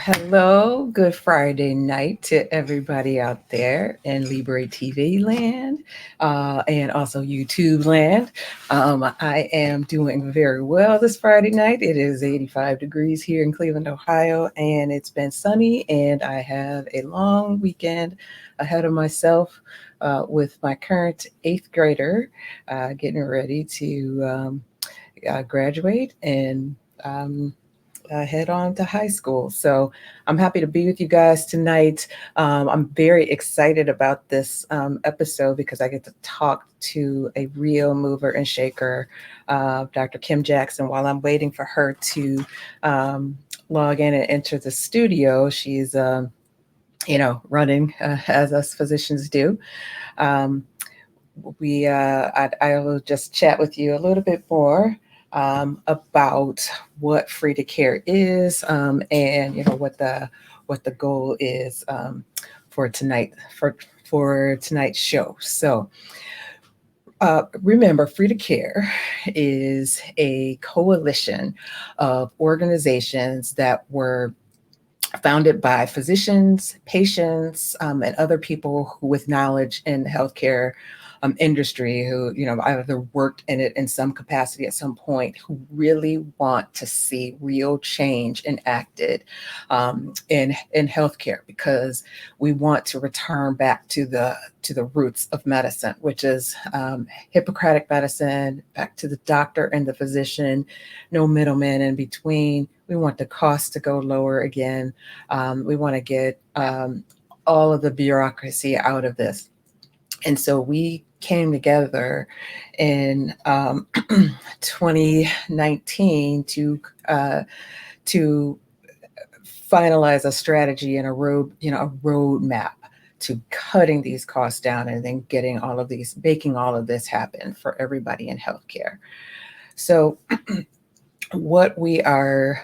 hello. Good Friday night to everybody out there in Libre TV land and also YouTube land. I am doing very well this Friday night. It is 85 degrees here in Cleveland, Ohio, and it's been sunny, and I have a long weekend ahead of myself with my current eighth grader getting ready to graduate and head on to high school. So I'm happy to be with you guys tonight. I'm very excited about this episode because I get to talk to a real mover and shaker, Dr. Kim Jackson, while I'm waiting for her to log in and enter the studio. She's running as us physicians do. Um, I will just chat with you a little bit more about what free to care is, and what the goal is for tonight for tonight's show. So remember, Free to Care is a coalition of organizations that were founded by physicians, patients, and other people who, with knowledge in the healthcare industry, who either worked in it in some capacity at some point, who really want to see real change enacted in healthcare, because we want to return back to the roots of medicine, which is Hippocratic medicine, back to the doctor and the physician, no middleman in between. We want the cost to go lower again. We want to get all of the bureaucracy out of this. And so we came together in 2019 to finalize a strategy and a roadmap to cutting these costs down, and then making all of this happen for everybody in healthcare. So what we are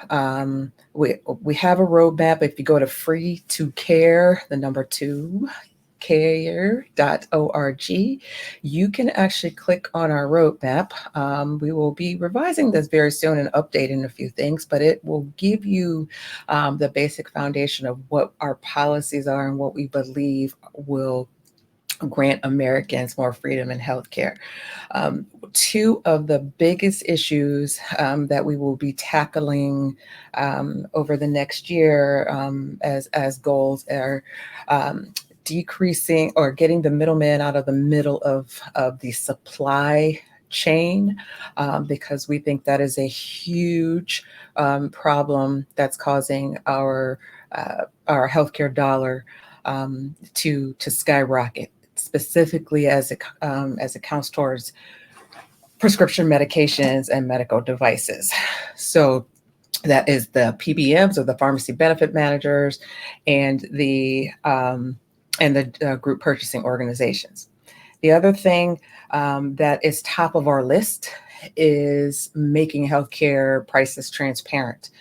we have a roadmap. If you go to free to care, the number 2 care.org, you can actually click on our roadmap. We will be revising this very soon and updating a few things, but it will give you the basic foundation of what our policies are and what we believe will grant Americans more freedom in healthcare. Two of the biggest issues that we will be tackling over the next year as goals are decreasing or getting the middleman out of the middle of the supply chain, because we think that is a huge problem that's causing our healthcare dollar to skyrocket, specifically as it counts towards prescription medications and medical devices. So that is the PBMs, or the pharmacy benefit managers, and the group purchasing organizations. The other thing that is top of our list is making healthcare prices transparent.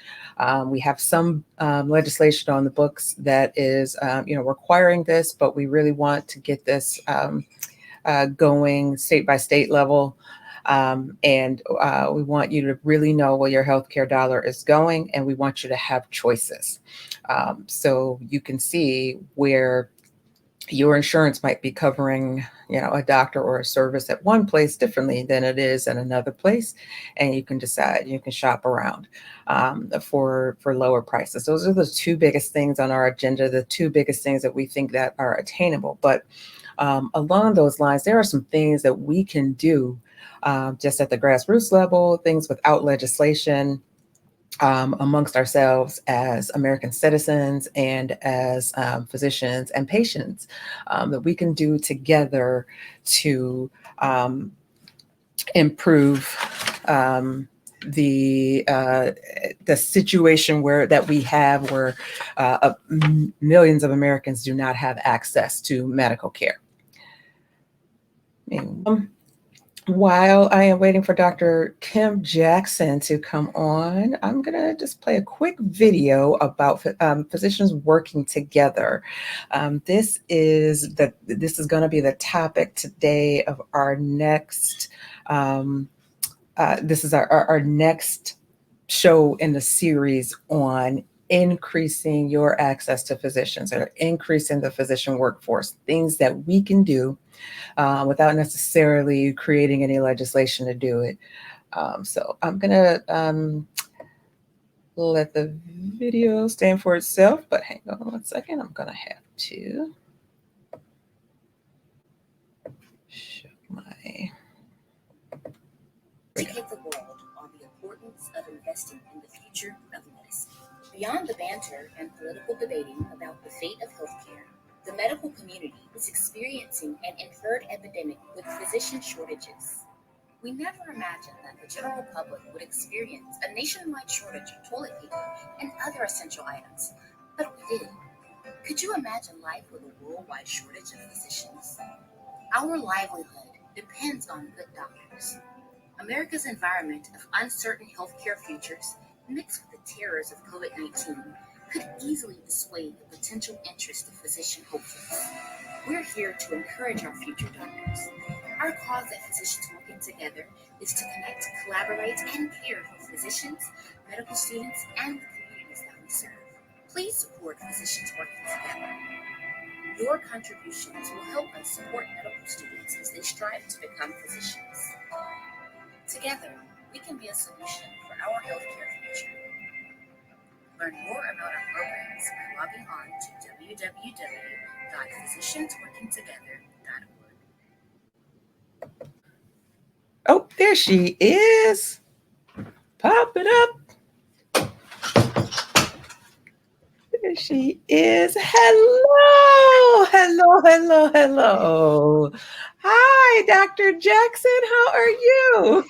We have some legislation on the books that is, requiring this, but we really want to get this going state by state level. And we want you to really know where your healthcare dollar is going, and we want you to have choices. So you can see where your insurance might be covering, a doctor or a service at one place differently than it is at another place, and you can decide. You can shop around for lower prices. Those are the two biggest things on our agenda. The two biggest things that we think that are attainable. But along those lines, there are some things that we can do just at the grassroots level, things without legislation, amongst ourselves as American citizens and as physicians and patients, that we can do together to improve the situation that we have, where millions of Americans do not have access to medical care. While I am waiting for Dr. Kim Jackson to come on, I'm going to just play a quick video about physicians working together. This is going to be the topic today of our next. This is our next show in the series on increasing your access to physicians or increasing the physician workforce, things that we can do without necessarily creating any legislation to do it. So I'm going to let the video stand for itself, but hang on one second. I'm going to have to show my... Educate the world on the importance of investing in the future of medicine. Beyond the banter and political debating about the fate of healthcare, the medical community is experiencing an inferred epidemic with physician shortages. We never imagined that the general public would experience a nationwide shortage of toilet paper and other essential items, but we did. Could you imagine life with a worldwide shortage of physicians? Our livelihood depends on good doctors. America's environment of uncertain healthcare futures, mixed with the terrors of COVID-19, could easily dissuade the potential interest of physician hopefuls. We're here to encourage our future doctors. Our cause at Physicians Working Together is to connect, collaborate, and care for physicians, medical students, and the communities that we serve. Please support Physicians Working Together. Your contributions will help us support medical students as they strive to become physicians. Together, we can be a solution for our healthcare future. Learn more about our programs by logging on to www.physiciansworkingtogether.org. Oh, there she is. Pop it up. There she is. Hello, hello, hello, hello. Hi, Dr. Jackson. How are you?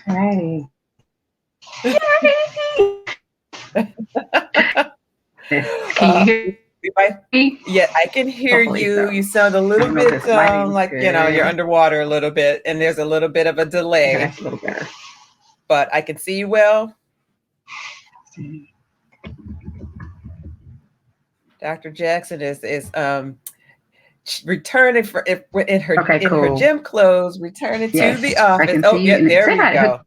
Hey. Can you hear me? Yeah, I can hear Hopefully you. so. You sound a little bit like, you're underwater a little bit, and there's a little bit of a delay. Okay, that's a little better. But I can see you well. Dr. Jackson is returning in her gym clothes, returning to the office. Oh, yeah, there we go.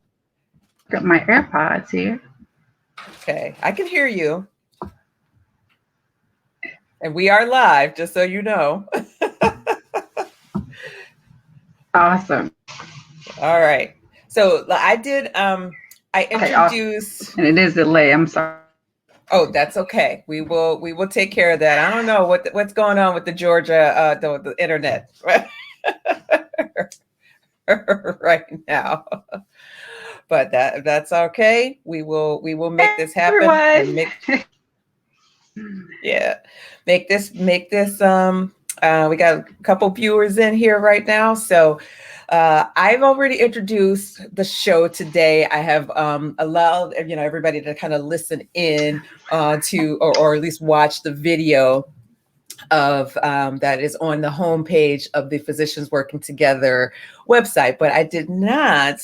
Got my AirPods here. Okay, I can hear you. And we are live, just so you know. Awesome. All right. So I did, I introduced. Awesome. And it is delay. I'm sorry. Oh, that's okay. We will take care of that. I don't know what's going on with the Georgia, the internet right now. But that's okay. We will make this happen. Make this we got a couple viewers in here right now. So I've already introduced the show today. I have allowed everybody to kind of listen in to or at least watch the video of that is on the homepage of the Physicians Working Together website, but I did not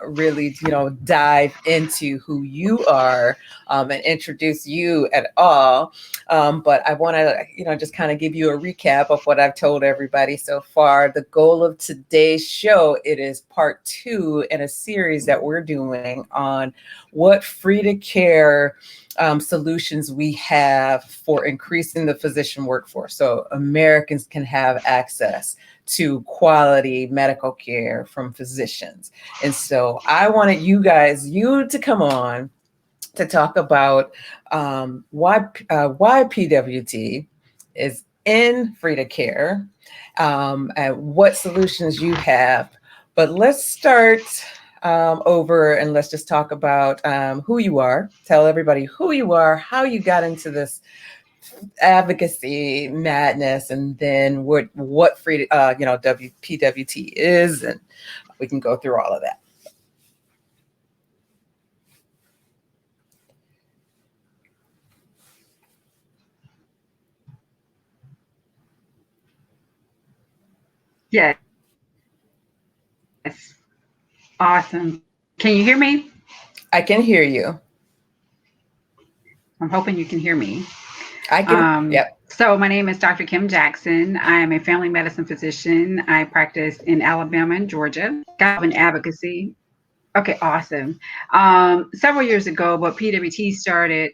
really dive into who you are and introduce you at all. But I want to just kind of give you a recap of what I've told everybody so far. The goal of today's show, it is part 2 in a series that we're doing on what free to care solutions we have for increasing the physician workforce so Americans can have access to quality medical care from physicians. And so I wanted you to come on to talk about why PWT is in free to care and what solutions you have. But let's start over and let's just talk about who you are. Tell everybody who you are, how you got into this advocacy madness, and then what PWT is, and we can go through all of that. Yes. Awesome. Can you hear me? I can hear you. I'm hoping you can hear me. I can. Yep. So my name is Dr. Kim Jackson. I am a family medicine physician. I practice in Alabama and Georgia. I have an advocacy. Okay, awesome. Several years ago, but PWT started,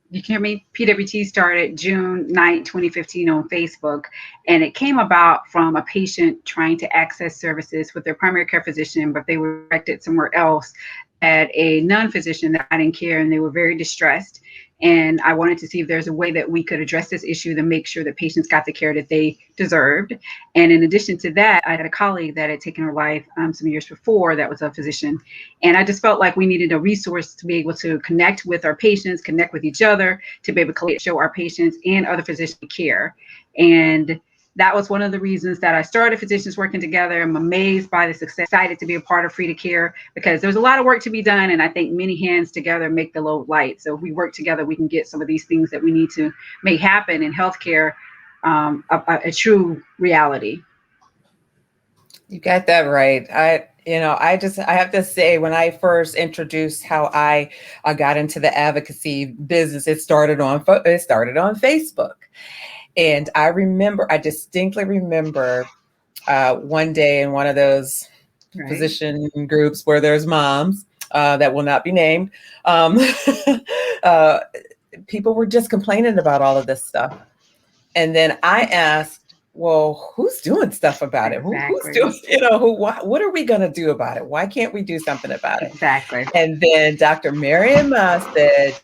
you can hear me? PWT started June 9th, 2015 on Facebook, and it came about from a patient trying to access services with their primary care physician, but they were directed somewhere else at a non-physician that I didn't care, and they were very distressed. And I wanted to see if there's a way that we could address this issue to make sure that patients got the care that they deserved. And in addition to that, I had a colleague that had taken her life some years before that was a physician. And I just felt like we needed a resource to be able to connect with our patients, connect with each other, to be able to show our patients and other physicians care. And that was one of the reasons that I started Physicians Working Together. I'm amazed by the success, excited to be a part of Free to Care, because there's a lot of work to be done. And I think many hands together make the load light. So if we work together, we can get some of these things that we need to make happen in healthcare a true reality. You got that right. I have to say, when I first introduced how I got into the advocacy business, it started on Facebook. And I distinctly remember one day in one of those physician groups where there's moms that will not be named. People were just complaining about all of this stuff. And then I asked, well, who's doing stuff about it? Who's doing, what are we going to do about it? Why can't we do something about it? Exactly. And then Dr. Marion Ma said,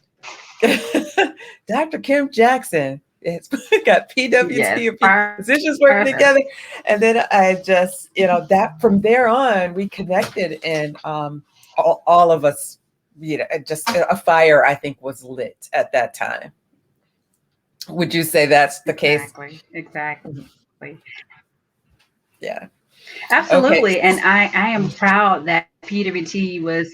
Dr. Kim Jackson, it's got PWT, or Physicians Working Together. And then I just, that from there on, we connected, and all of us, just a fire, I think, was lit at that time. Would you say that's the case? Exactly. Yeah. Absolutely. Okay. And I am proud that PWT was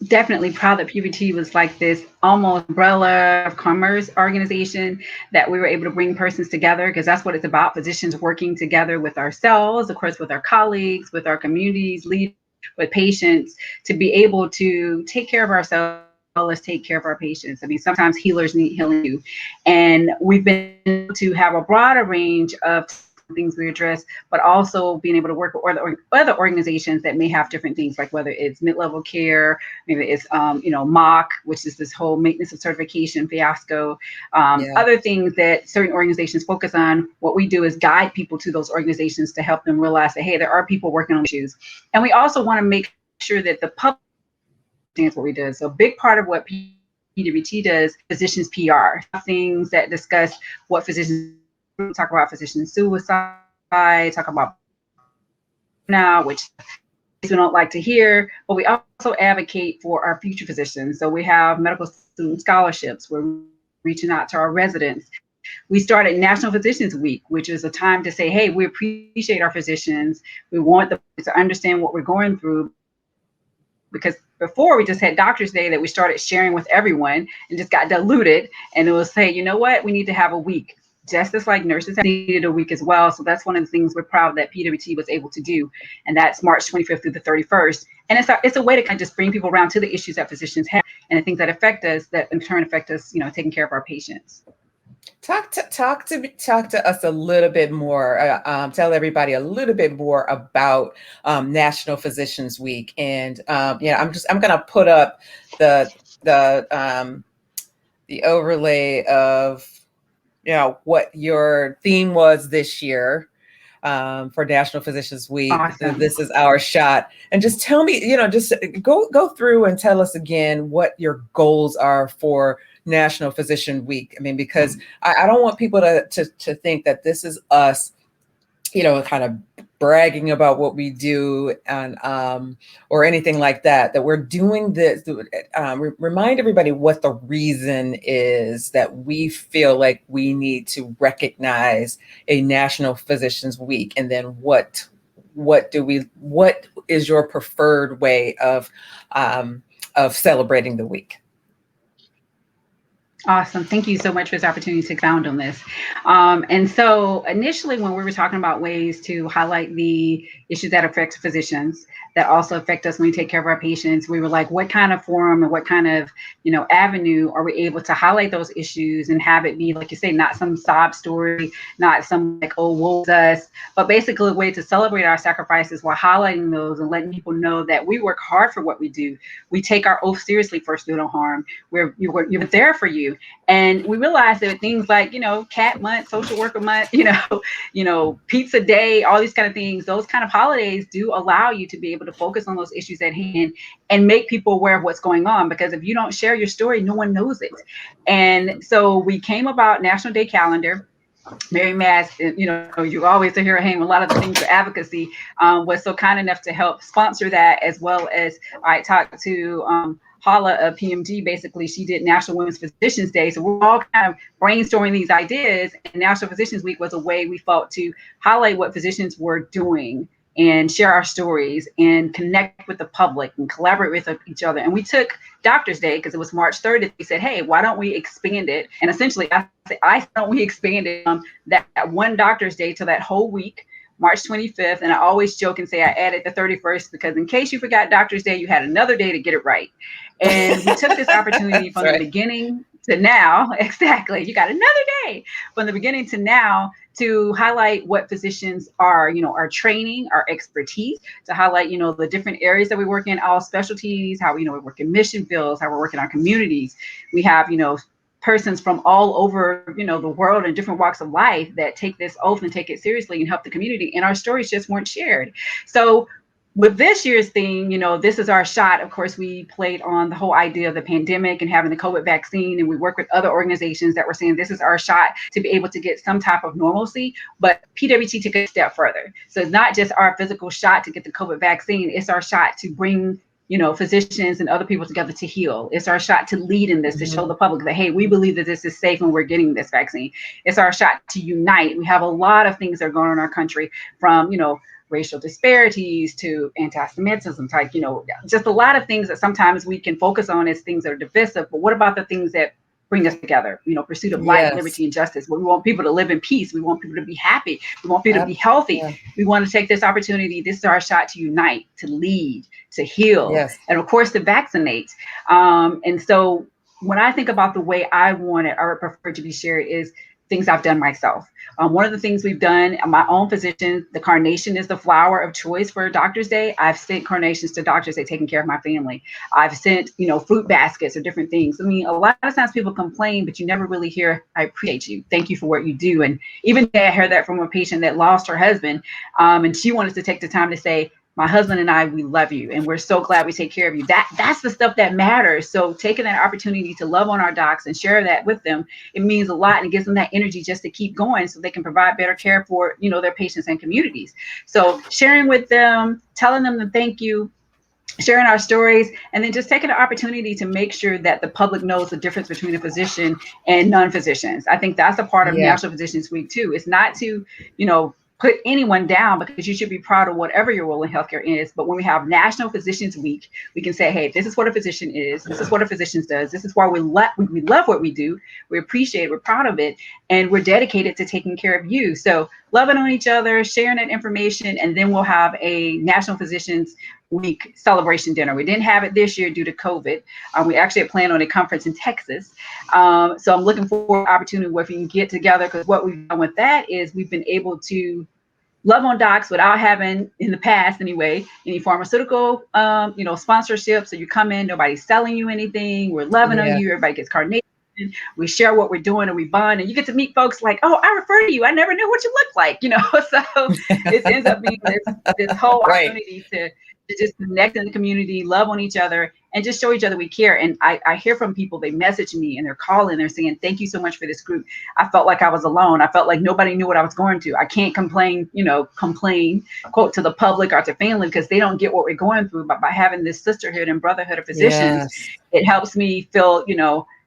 definitely proud that PWT was like this almost umbrella of commerce organization that we were able to bring persons together, because that's what it's about. Physicians working together with ourselves, of course, with our colleagues, with our communities, leaders, with patients, to be able to take care of ourselves. Let's take care of our patients. I mean, sometimes healers need healing too. And we've been able to have a broader range of things we address, but also being able to work with other organizations that may have different things, like whether it's mid-level care, maybe it's MOC, which is this whole maintenance of certification fiasco, other things that certain organizations focus on. What we do is guide people to those organizations to help them realize that, hey, there are people working on issues. And we also want to make sure that the public understands what we do. So a big part of what PWT does, physicians PR, things that discuss what physicians talk about, physician suicide, talk about now, which we don't like to hear, but we also advocate for our future physicians. So we have medical student scholarships. We're reaching out to our residents. We started National Physicians Week, which is a time to say, hey, we appreciate our physicians. We want them to understand what we're going through, because before we just had Doctors Day that we started sharing with everyone and just got diluted. And it was say, you know what, we need to have a week. Just as like nurses have needed a week as well. So that's one of the things we're proud that PWT was able to do. And that's March 25th through the 31st. And it's a way to kind of just bring people around to the issues that physicians have and the things that affect us, that in turn affect us, taking care of our patients. Talk to us a little bit more. Tell everybody a little bit more about National Physicians Week. And I'm going to put up the overlay of what your theme was this year for National Physicians Week. Awesome. This is our shot. And just tell me, just go through and tell us again what your goals are for National Physician Week. I mean, because I don't want people to think that this is us, kind of bragging about what we do and or anything like that, that we're doing this. Remind everybody what the reason is that we feel like we need to recognize a National Physicians Week, and then what is your preferred way of celebrating the week? Awesome. Thank you so much for this opportunity to expound on this. And so initially when we were talking about ways to highlight the issues that affect physicians, that also affect us when we take care of our patients, we were like, what kind of forum and what kind of, avenue are we able to highlight those issues and have it be, like you say, not some sob story, not some like, oh, woe's us, but basically a way to celebrate our sacrifices while highlighting those and letting people know that we work hard for what we do. We take our oath seriously for do no harm. You're there for you. And we realized that things like, cat month, social worker month, pizza day, all these kind of things, those kind of holidays do allow you to be able to focus on those issues at hand and make people aware of what's going on. Because if you don't share your story, no one knows it. And so we came about National Day Calendar. Mary Mass, you always hear her name. A lot of the things for advocacy was so kind enough to help sponsor that, as well as I talked to Hala of PMG. Basically, she did National Women's Physicians Day. So we're all kind of brainstorming these ideas. And National Physicians Week was a way we felt to highlight what physicians were doing and share our stories and connect with the public and collaborate with each other. And we took Doctor's Day because it was March 3rd. We said, hey, why don't we expand it? And essentially, I said, don't we expand it from that one Doctor's Day to that whole week, March 25th. And I always joke and say I added the 31st because in case you forgot Doctor's Day, you had another day to get it right. And we took this opportunity from the beginning to now. Exactly. You got another day from the beginning to now to highlight what physicians are, our training, our expertise, to highlight, the different areas that we work in, all specialties, how, we work in mission fields, how we work in our communities. We have, persons from all over, the world and different walks of life that take this oath and take it seriously and help the community. And our stories just weren't shared. So with this year's theme, this is our shot. Of course, we played on the whole idea of the pandemic and having the COVID vaccine. And we work with other organizations that were saying this is our shot to be able to get some type of normalcy. But PWT took a step further. So it's not just our physical shot to get the COVID vaccine. It's our shot to bring physicians and other people together to heal. It's our shot to lead in this, to show the public that, hey, we believe that this is safe and we're getting this vaccine. It's our shot to unite. We have a lot of things that are going on in our country, from, racial disparities to anti-Semitism, type, just a lot of things that sometimes we can focus on as things that are divisive. But what about the things that bring us together? Pursuit of life, liberty, and justice. We want people to live in peace. We want people to be happy. We want people to be healthy. Yeah. We want to take this opportunity. This is our shot to unite, to lead, to heal, and of course to vaccinate. And so when I think about the way I want it, I would prefer to be shared is things I've done myself. One of the things we've done, my own physician, the carnation is the flower of choice for Doctor's Day. I've sent carnations to Doctor's Day taking care of my family. I've sent, fruit baskets or different things. I mean, a lot of times people complain, but you never really hear, I appreciate you. Thank you for what you do. And even today I heard that from a patient that lost her husband. And she wanted to take the time to say, my husband and I, we love you, and we're so glad we take care of you. That's the stuff that matters. So taking that opportunity to love on our docs and share that with them, it means a lot, and it gives them that energy just to keep going so they can provide better care for, their patients and communities. So sharing with them, telling them to thank you, sharing our stories, and then just taking the opportunity to make sure that the public knows the difference between a physician and non-physicians. I think that's a part of National Physicians Week too. It's not to, put anyone down, because you should be proud of whatever your role in healthcare is. But when we have National Physicians Week, we can say, hey, this is what a physician is. This is what a physician does. This is why we love what we do. We appreciate it. We're proud of it. And we're dedicated to taking care of you. So loving on each other, sharing that information, and then we'll have a National Physicians Week celebration dinner. We didn't have it this year due to COVID. We actually had planned on a conference in Texas. So I'm looking for an opportunity where we can get together, because what we've done with that is we've been able to love on docs without having, in the past anyway, any pharmaceutical, sponsorship. So you come in, nobody's selling you anything. We're loving on you. Everybody gets carnation. We share what we're doing and we bond, and you get to meet folks like, oh, I refer to you. I never knew what you looked like, So it ends up being this whole opportunity to just connect in the community, love on each other, and just show each other we care. And I hear from people, they message me and they're calling, they're saying, thank you so much for this group. I felt like I was alone. I felt like nobody knew what I was going through. I can't complain, quote, to the public or to family, because they don't get what we're going through. But by having this sisterhood and brotherhood of physicians, it helps me feel,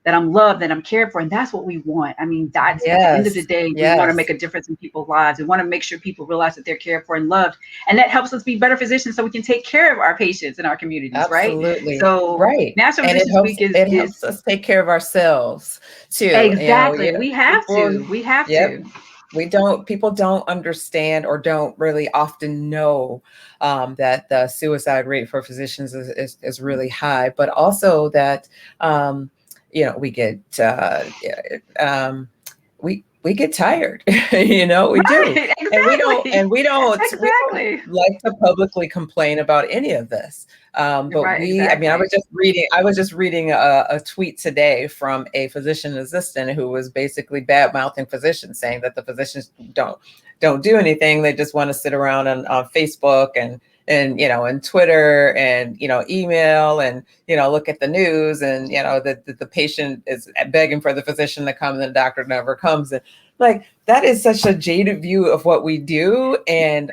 that I'm loved, that I'm cared for. And that's what we want. I mean, that's at the end of the Yes. day, we want to Yes. make a difference in people's lives. We want to make sure people realize that they're cared for and loved. And that helps us be better physicians so we can take care of our patients in our communities, right? Absolutely. So Right. National And Physicians Week it is helps us take care of ourselves too. exactly. We have People, to. We have yep. to. People don't understand or don't really often know that the suicide rate for physicians is really high, but also that, we get, we get tired, we do. Right. And Exactly. we don't Exactly. like to publicly complain about any of this. But Right. I mean, Exactly. I was just reading a tweet today from a physician assistant who was basically bad mouthing physicians, saying that the physicians don't do anything. They just want to sit around on Facebook and Twitter and, email and, look at the news and, the patient is begging for the physician to come and the doctor never comes. And like, that is such a jaded view of what we do. And,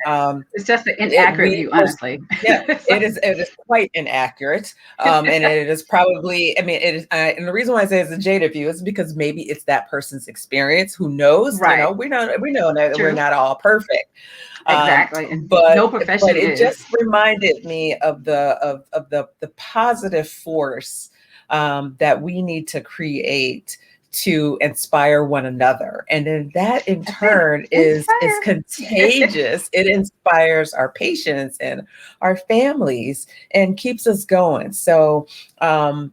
It's just an inaccurate view, honestly. yeah, it is quite inaccurate. And it is probably, I mean, it is, and the reason why I say it's a jaded view is because maybe it's that person's experience. Who knows? Right. We know that True. we're not all perfect. Exactly. But no profession it is. just reminded me of the positive force that we need to create to inspire one another. And then that in turn is contagious. It inspires our patients and our families and keeps us going. So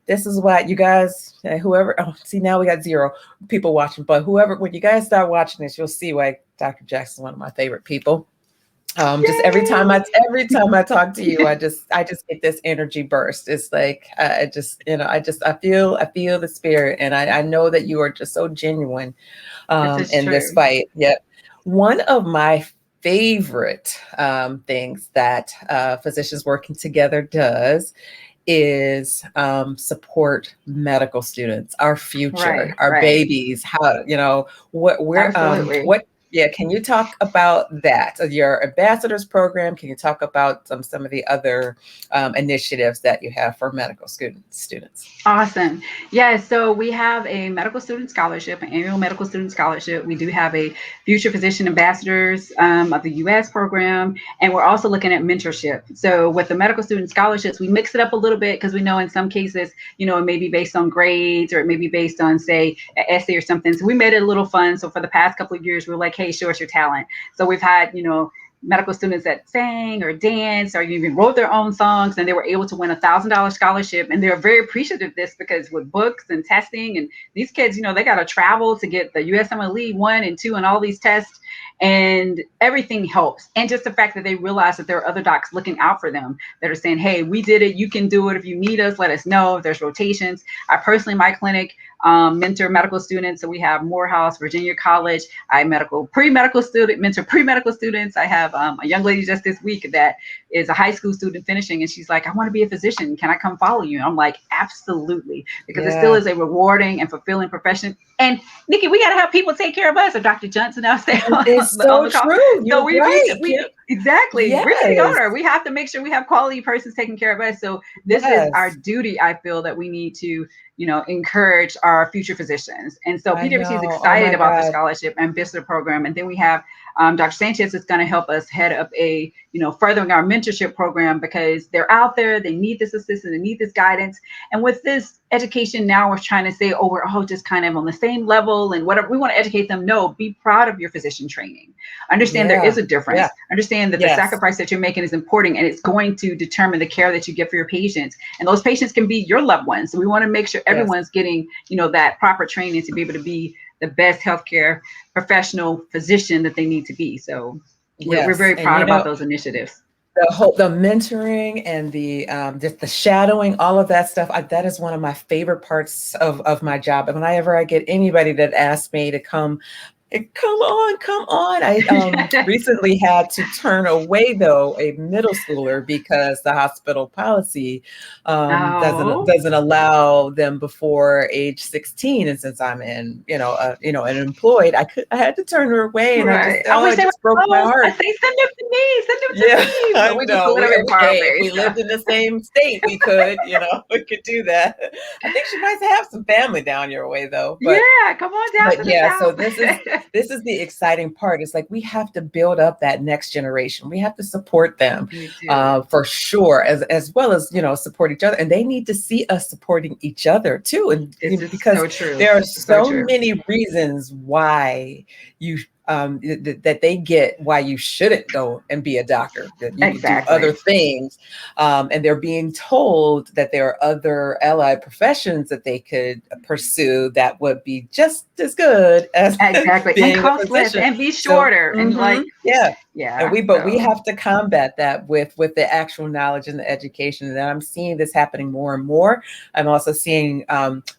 this is what you guys, whoever, see, now we got 0 people watching, but when you guys start watching this, you'll see why Dr. Jackson is one of my favorite people. Just every time I talk to you, I just get this energy burst. It's like, I feel the spirit, and I know that you are just so genuine in this fight. Yet one of my favorite things that physicians working together does is support medical students, our future, our babies, what yeah, can you talk about that? Your ambassadors program, can you talk about some of the other initiatives that you have for medical students? Awesome. Yeah, so we have a medical student scholarship, an annual medical student scholarship. We do have a future physician ambassadors of the U.S. program, and we're also looking at mentorship. So with the medical student scholarships, we mix it up a little bit because we know in some cases, it may be based on grades or it may be based on, say, an essay or something. So we made it a little fun. So for the past couple of years, we were like, hey, show us your talent. So we've had, medical students that sang or danced or even wrote their own songs, and they were able to win $1,000 scholarship. And they're very appreciative of this because with books and testing, and these kids, they got to travel to get the USMLE 1 and 2 and all these tests, and everything helps. And just the fact that they realize that there are other docs looking out for them that are saying, hey, we did it, you can do it. If you need us, let us know. If there's rotations. I personally, in my clinic, mentor medical students. So we have Morehouse, Virginia College. I mentor pre-medical students. I have a young lady just this week that is a high school student finishing, and she's like, I want to be a physician. Can I come follow you? And I'm like, absolutely, because it still is a rewarding and fulfilling profession. And Nikki, we got to have people take care of us. Or Dr. Johnson, I'll say it's so true. You're right. Exactly. Yes. Really are. We have to make sure we have quality persons taking care of us. So this is our duty. I feel that we need to, encourage our future physicians. And so PWC is excited about the scholarship and ambassador program. And then we have Dr. Sanchez is going to help us head up a, furthering our mentorship program, because they're out there, they need this assistance, they need this guidance. And with this education now, we're trying to say, we're all just kind of on the same level and whatever. We want to educate them. No, be proud of your physician training. Understand there is a difference. Yeah. Understand that the sacrifice that you're making is important, and it's going to determine the care that you get for your patients. And those patients can be your loved ones. So we want to make sure everyone's getting, that proper training to be able to be the best healthcare professional physician that they need to be. So we're very proud about those initiatives. The mentoring and the shadowing, all of that stuff, that is one of my favorite parts of my job. And whenever I get anybody that asks me to come Come on, come on. I recently had to turn away, though, a middle schooler because the hospital policy Oh, doesn't allow them before age 16. And since I'm an employed, I had to turn her away, and right. I wish it they were just broke my close. I heart. say, send them to me. Send them to Yeah, me. I But we're just a know. little bit far Hey, if away. we So. lived in the same state, we could, we could do that. I think she might have some family down your way, though. Yeah, come on down to But the yeah, so south. this is the exciting part. It's like we have to build up that next generation. We have to support them You do. for sure, as well as support each other, and they need to see us supporting each other too. And This is because so true. there are So so true. many reasons why you that they get why you shouldn't go and be a doctor, that you could do other Exactly. things, and they're being told that there are other allied professions that they could pursue that would be just as good as Exactly. And being a cost less physician. and be So shorter and like, yeah. And yeah. we So have to combat that with the actual knowledge and the education. And I'm seeing this happening more and more. I'm also seeing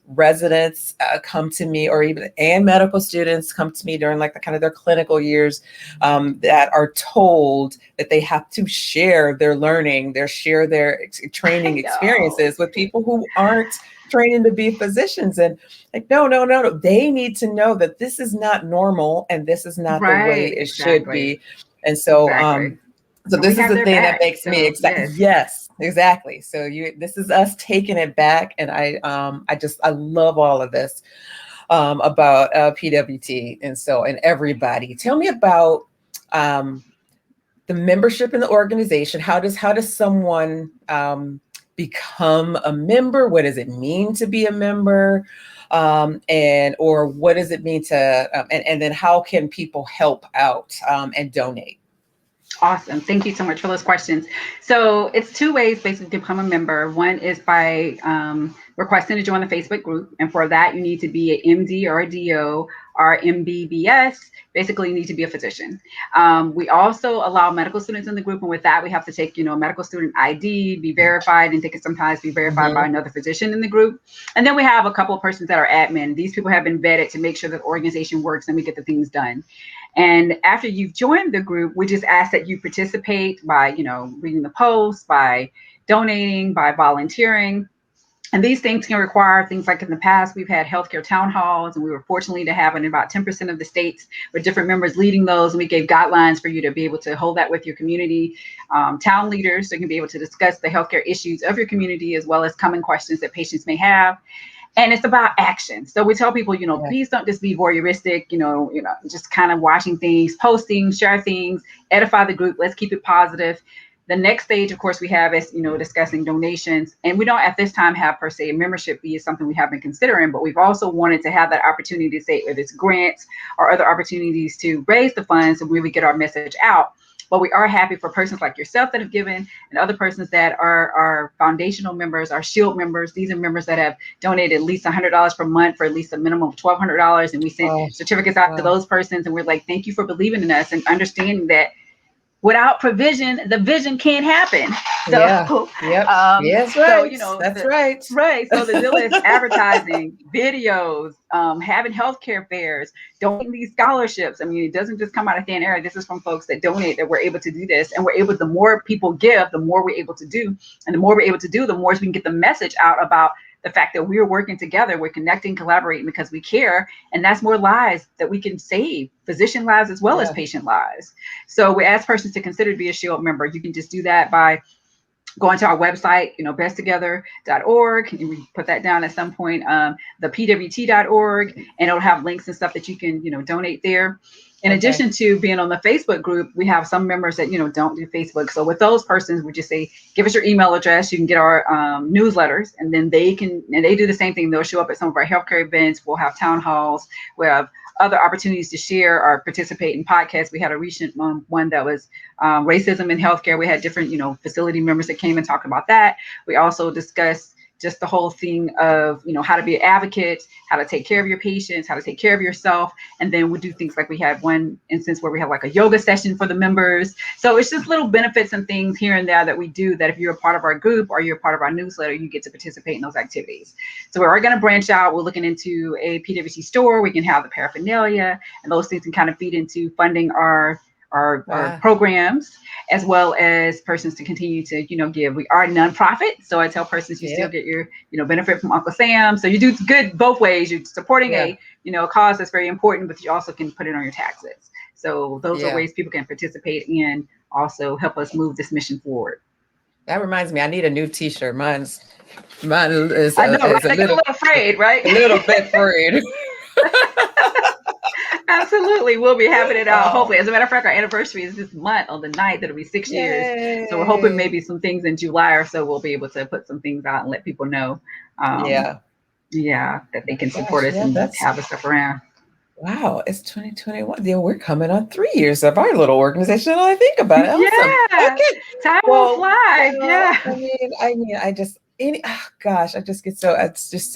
residents come to me, or even and medical students come to me during like the kind of their clinical years, that are told that they have to share their learning, share their I training know. experiences with people who aren't training to be physicians. And like, no. They need to know that this is not normal and this is not the way Right. it should Exactly. be. And Exactly. so And we this is have the their thing that back. makes me So excited. yes. Yes, exactly. So this is us taking it back. And I love all of this about PWT. And everybody, tell me about the membership in the organization. How does someone become a member? What does it mean to be a member? Or what does it mean to, and then how can people help out and donate? Awesome. Thank you so much for those questions. So it's two ways basically to become a member. One is by requesting to join the Facebook group. And for that, you need to be an MD or a DO or MBBS. Basically, you need to be a physician. We also allow medical students in the group. And with that, we have to take, a medical student ID, be verified, and they can sometimes be verified by another physician in the group. And then we have a couple of persons that are admin. These people have been vetted to make sure that the organization works and we get the things done. And after you've joined the group, we just ask that you participate by, reading the posts, by donating, by volunteering. And these things can require things like in the past, we've had healthcare town halls, and we were fortunate to have in about 10% of the states with different members leading those. And we gave guidelines for you to be able to hold that with your community town leaders, so you can be able to discuss the healthcare issues of your community, as well as common questions that patients may have. And it's about action. So we tell people, Yeah. please don't just be voyeuristic, just kind of watching things, posting, share things, edify the group. Let's keep it positive. The next stage, of course, we have is, discussing donations. And we don't at this time have per se a membership fee is something we have been considering, but we've also wanted to have that opportunity to say whether it's grants or other opportunities to raise the funds and really get our message out. But we are happy for persons like yourself that have given, and other persons that are foundational members, our shield members. These are members that have donated at least $100 per month for at least a minimum of $1,200. And we sent certificates out to those persons. And we're like, thank you for believing in us and understanding that without provision, the vision can't happen. So, Yes, right. That's right. Right. So the deal is advertising, videos, having healthcare fairs, donating these scholarships. I mean, it doesn't just come out of thin air. This is from folks that donate that we're able to do this. And the more people give, the more we're able to do. And the more we're able to do, the more we can get the message out about the fact that we're working together, we're connecting, collaborating because we care. And that's more lives that we can save, physician lives as well as patient lives. So we ask persons to consider to be a Shield member. You can just do that by going to our website, besttogether.org. And we put that down at some point, the pwt.org, and it'll have links and stuff that you can, donate there. In addition to being on the Facebook group, we have some members that, don't do Facebook. So with those persons, we just say, give us your email address. You can get our newsletters, and then they do the same thing. They'll show up at some of our healthcare events. We'll have town halls. We have other opportunities to share or participate in podcasts. We had a recent one that was racism in healthcare. We had different, facility members that came and talked about that. We also discussed just the whole thing of, how to be an advocate, how to take care of your patients, how to take care of yourself. And then we do things like we had one instance where we have like a yoga session for the members. So it's just little benefits and things here and there that we do that if you're a part of our group or you're a part of our newsletter, you get to participate in those activities. So we're going to branch out. We're looking into a PWT store. We can have the paraphernalia, and those things can kind of feed into funding our programs, as well as persons to continue to, give. We are a nonprofit. So I tell persons you still get your, benefit from Uncle Sam. So you do good both ways. You're supporting a cause that's very important, but you also can put it on your taxes. So those are ways people can participate and also help us move this mission forward. That reminds me, I need a new T-shirt. Mine is I know, right? A little afraid, right? A little bit afraid. Absolutely. We'll be having it out. Hopefully. As a matter of fact, our anniversary is this month on the 9th. It'll be 6 years. So we're hoping maybe some things in July or so we'll be able to put some things out and let people know. That they can support us and have the stuff around. Wow, it's 2021. Yeah, we're coming on 3 years of our little organization. I think about it. Awesome. Yeah. Okay. Time will fly. I just get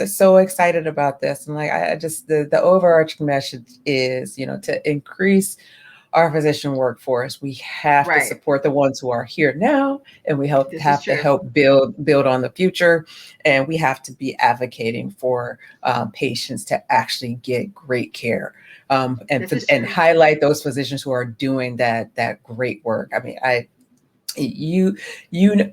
so excited about this. And like, the overarching message is, to increase our physician workforce. We have to support the ones who are here now, and we have to help build on the future. And we have to be advocating for patients to actually get great care, and highlight those physicians who are doing that great work. I mean,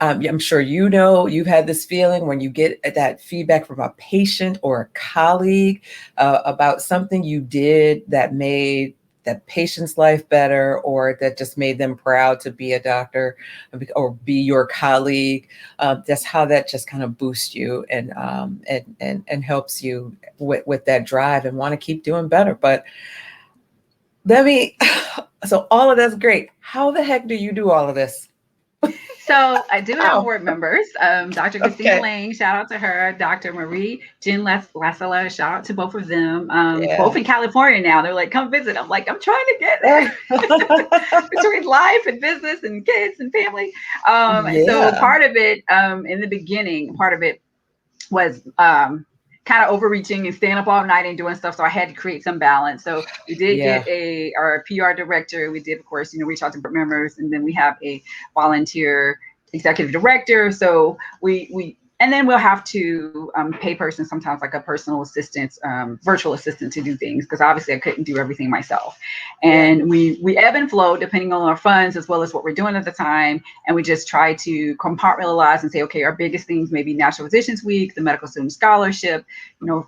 I'm sure you've had this feeling when you get that feedback from a patient or a colleague about something you did that made that patient's life better, or that just made them proud to be a doctor or be your colleague. That's how that just kind of boosts you and helps you with that drive and want to keep doing better. But so all of that's great. How the heck do you do all of this? So I do have board members, Dr. Christina Lang, shout out to her, Dr. Marie Jen Lasala, shout out to both of them, both in California now. They're like, come visit. I'm like, I'm trying to get there between life and business and kids and family. So part of it, in the beginning, part of it was kind of overreaching and staying up all night and doing stuff. So I had to create some balance. So we did get our PR director. We did, of course, reach out to board members, and then we have a volunteer executive director. So and then we'll have to pay persons sometimes like a personal assistant, virtual assistant to do things, because obviously I couldn't do everything myself. And we ebb and flow depending on our funds as well as what we're doing at the time. And we just try to compartmentalize and say, okay, our biggest things may be National Physicians Week, the Medical Student Scholarship,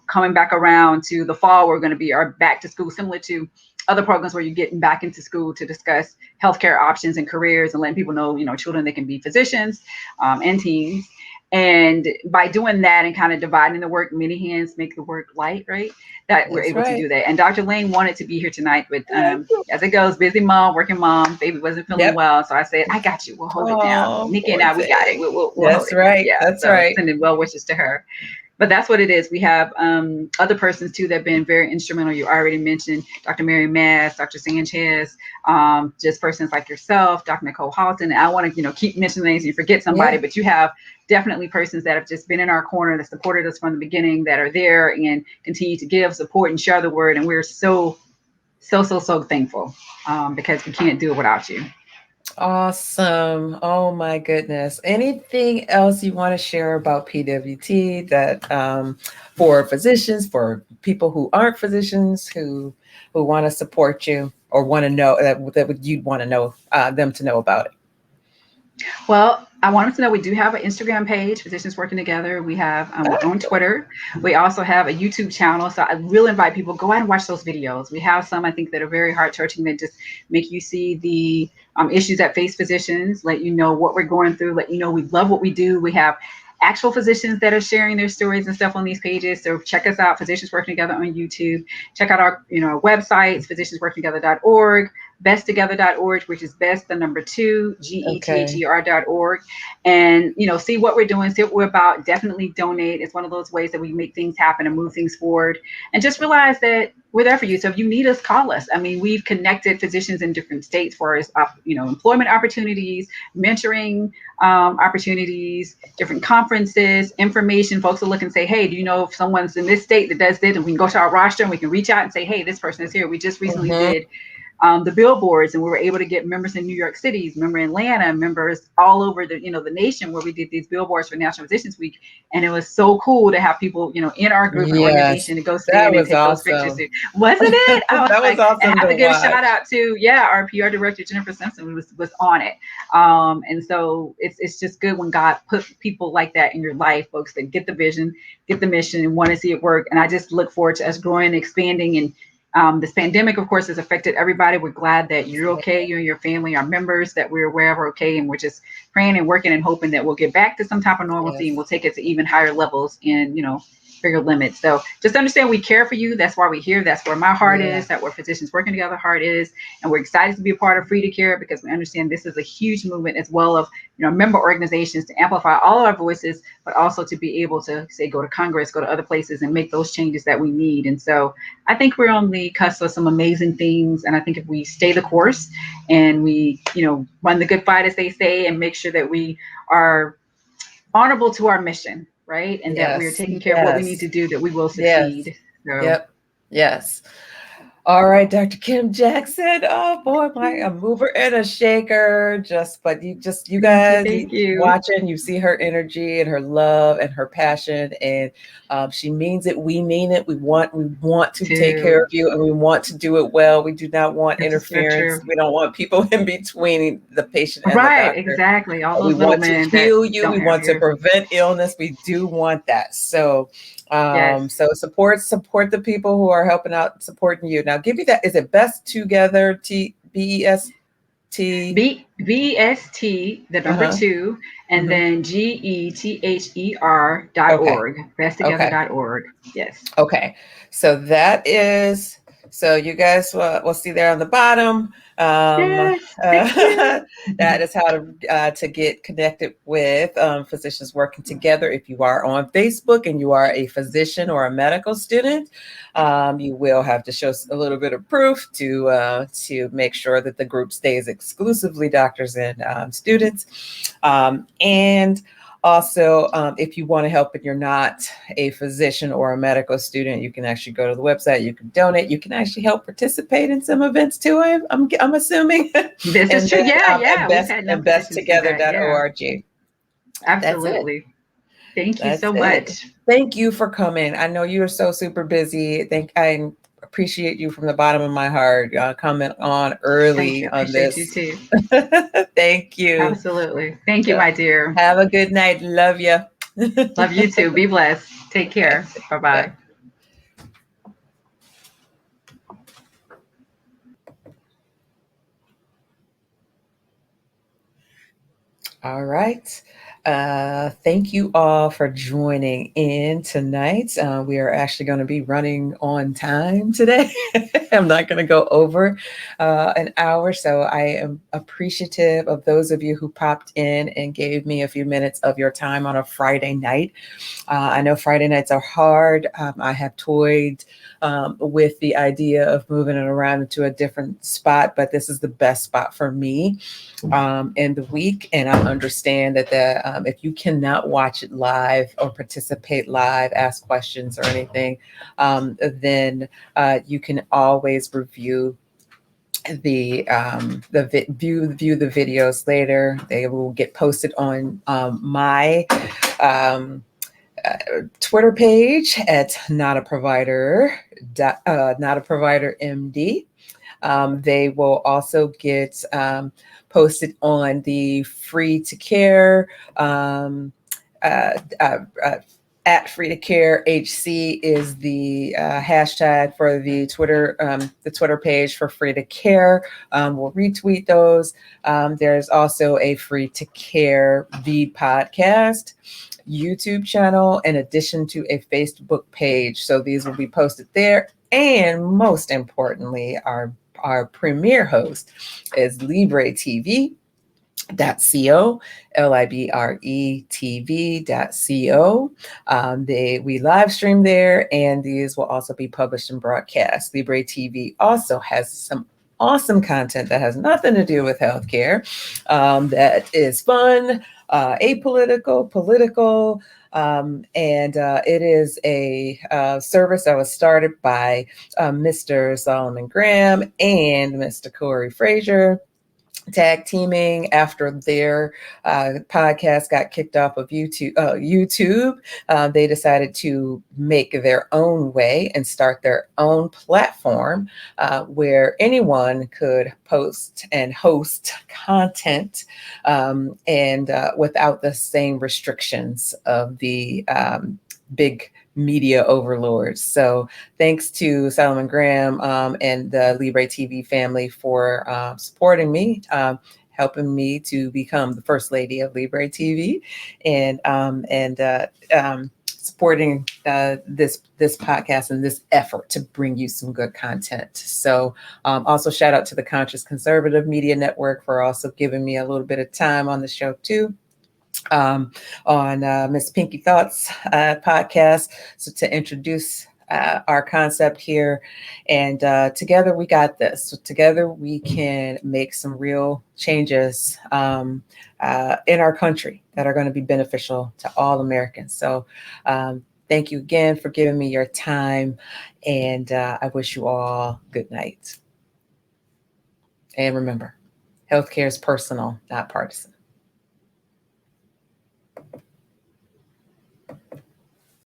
coming back around to the fall, we're going to be our back to school, similar to other programs where you're getting back into school to discuss healthcare options and careers and letting people know, children, they can be physicians and teens. And by doing that and kind of dividing the work, many hands make the work light, right? That we're able to do that. And Dr. Lane wanted to be here tonight, but as it goes, busy mom, working mom, baby wasn't feeling well. So I said, I got you. We'll hold it down. Nikki and I, we got it. We'll That's right. That's right. Sending well wishes to her. But that's what it is. We have other persons too that have been very instrumental. You already mentioned Dr. Mary Mass, Dr. Sanchez, just persons like yourself, Dr. Nicole Halton. And I want to, keep mentioning names. You forget somebody, but you have definitely persons that have just been in our corner, that supported us from the beginning, that are there and continue to give support and share the word. And we're so thankful because we can't do it without you. Awesome. Oh my goodness. Anything else you want to share about PWT that for physicians, for people who aren't physicians, who want to support you or want to know that you'd want to know them to know about it? Well, I want them to know we do have an Instagram page, Physicians Working Together. We have we're on Twitter. We also have a YouTube channel. So I really invite people, go out and watch those videos. We have some, I think, that are very heart-touching, that just make you see the issues that face physicians, let you know what we're going through, let you know we love what we do. We have actual physicians that are sharing their stories and stuff on these pages. So check us out, Physicians Working Together on YouTube. Check out our, our websites, physiciansworkingtogether.org. besttogether.org, which is best, the number two, Okay. GETHER.org. And, see what we're doing, see what we're about. Definitely donate. It's one of those ways that we make things happen and move things forward. And just realize that we're there for you. So if you need us, call us. I mean, we've connected physicians in different states for us, employment opportunities, mentoring opportunities, different conferences, information. Folks will look and say, hey, do you know if someone's in this state that does this? And we can go to our roster and we can reach out and say, hey, this person is here. We just recently did the billboards, and we were able to get members in New York City, member in Atlanta, members all over the nation, where we did these billboards for National Physicians Week. And it was so cool to have people in our group and Yes, organization to go that stand and was take those pictures awesome. too. Wasn't it? I was That was like, and awesome have to to give a watch. shout out to our PR director Jennifer Simpson was on it. And so it's just good when God put people like that in your life, folks that get the vision, get the mission, and want to see it work. And I just look forward to us growing and expanding. And this pandemic, of course, has affected everybody. We're glad that you're okay, you and your family, our members, that we're aware of are okay. And we're just praying and working and hoping that we'll get back to some type of normalcy, Yes. and we'll take it to even higher levels and, bigger limits. So just understand we care for you. That's why we're here. That's where my heart is. That's where Physicians Working Together heart is. And we're excited to be a part of Free to Care, because we understand this is a huge movement as well of, member organizations to amplify all our voices, but also to be able to say, go to Congress, go to other places and make those changes that we need. And so I think we're on the cusp of some amazing things. And I think if we stay the course and we, run the good fight, as they say, and make sure that we are honorable to our mission, right? And that we're Yes. taking care of what we need to do, that we will Yes. succeed. So. Yep. Yes. All right, Dr. Kim Jackson. Oh boy, a mover and a shaker. But you guys, Thank you. watching, you see her energy and her love and her passion, and she means it. We mean it. We want to take care of you, and we want to do it well. We do not want interference. We don't want people in between the patient and the doctor. Exactly. All those we want to heal you. We want to ears. prevent illness. We do want that. So. So support the people who are helping out, supporting you. Now give me that. Is it Best Together, BEST? BEST, the number two, and then GETHER.org, besttogether.org. Yes. Okay. So that is, so you guys will see there on the bottom. That is how to get connected with Physicians Working Together. If you are on Facebook and you are a physician or a medical student, you will have to show a little bit of proof to make sure that the group stays exclusively doctors and students. And also, if you want to help and you're not a physician or a medical student, you can actually go to the website. You can donate. You can actually help participate in some events too. I'm assuming. This is true. And besttogether.org. Yeah. Absolutely. Thank you so much. Thank you for coming. I know you are so super busy. I appreciate you from the bottom of my heart. Coming on early on this. You too. Thank you. Absolutely. Thank you, my dear. Have a good night. Love you. Love you too. Be blessed. Take care. Bye-bye. All right. Thank you all for joining in tonight. We are actually going to be running on time today. I'm not going to go over an hour. So I am appreciative of those of you who popped in and gave me a few minutes of your time on a Friday night. I know Friday nights are hard. I have toyed with the idea of moving it around into a different spot, but this is the best spot for me in the week. And I understand that if you cannot watch it live or participate live, ask questions or anything, then you can always review the videos later. They will get posted on my Twitter page at not a provider MD. They will also get posted on the Free to Care at Free to Care HC is the hashtag for the Twitter page for Free to Care. We'll retweet those. There's also a Free to Care the podcast YouTube channel, in addition to a Facebook page. So these will be posted there. And most importantly, our our premier host is Libre TV. .co, LIBRE TV.co. We live stream there, and these will also be published and broadcast. Libre TV also has some awesome content that has nothing to do with healthcare, that is fun, apolitical, political, and it is a service that was started by Mr. Solomon Graham and Mr. Corey Frazier, tag teaming after their podcast got kicked off of YouTube. They decided to make their own way and start their own platform where anyone could post and host content, and without the same restrictions of the big media overlords. So thanks to Solomon Graham and the Libre TV family for supporting me, helping me to become the first lady of Libre TV, and supporting this podcast and this effort to bring you some good content. So also shout out to the Conscious Conservative Media Network for also giving me a little bit of time on the show too. On Miss Pinky Thoughts podcast, so to introduce our concept here, and together we got this. So together we can make some real changes in our country that are going to be beneficial to all Americans. So thank you again for giving me your time, and I wish you all good night. And remember, healthcare is personal, not partisan.